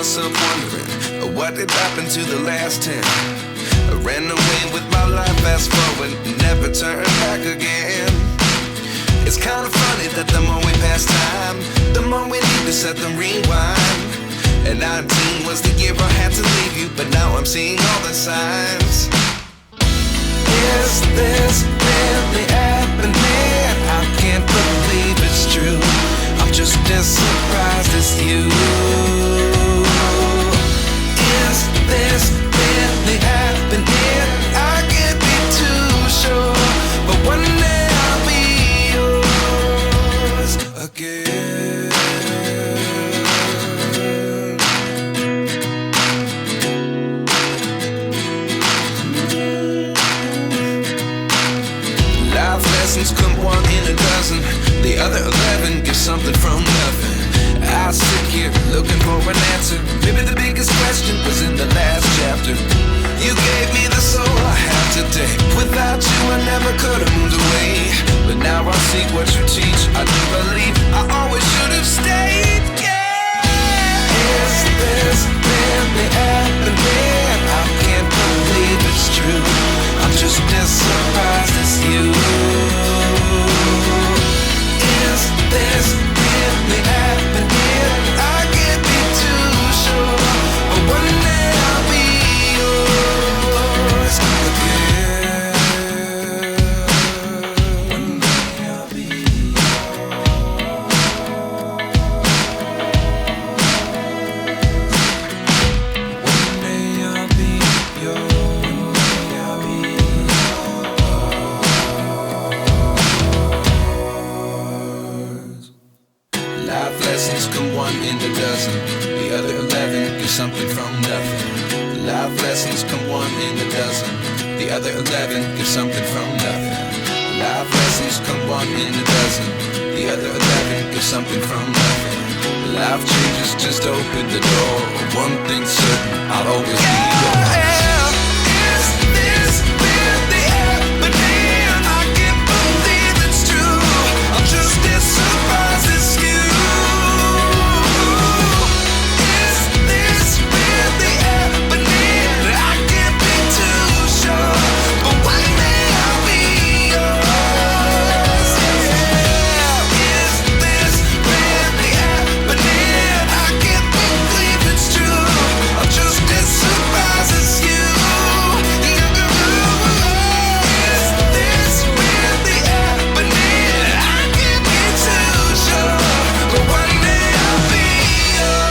myself wondering, what did happen to the last 10? I ran away with my life, fast forward, never turn back again. It's kind of funny that the more we pass time, the more we need to set them rewind. And 19 was the year I had to leave you, but now I'm seeing all the signs. Is this really happening? I can't believe it's true. I'm just as surprised as you. Is this really happening? I can't be too sure, but one day I'll be yours again. Life lessons come one in a dozen. The other 11 give something from nothing. I sit here looking for an answer. Maybe the biggest question was in the last chapter. You gave me the soul I have today. Without you I never could have moved away. But now I see what you teach. I do believe I always should have stayed. Yeah. Is this really happening? I can't believe it's true. I'm just as surprised as you. Is this really happening? I can't be too sure, but one day I'll be yours again. One day I'll be yours. One day I'll be yours. One day I'll be yours. Life lessons come one in a dozen. The other 11 give something from nothing. Life lessons come one in a dozen. The other 11 give something from nothing. Life lessons come one in a dozen. The other 11 give something from nothing. Life changes just open the door. One thing's certain, I'll always be yours. Is this really happening? I can't believe it's true. I'm just as surprised as you. Is this really happening? I can't be too sure, but one day I'll be yours. Yeah. Is this really happening? I can't believe it's true. I'm just as surprised as you. Is this really happening? I can't be too sure, but one day I'll be yours.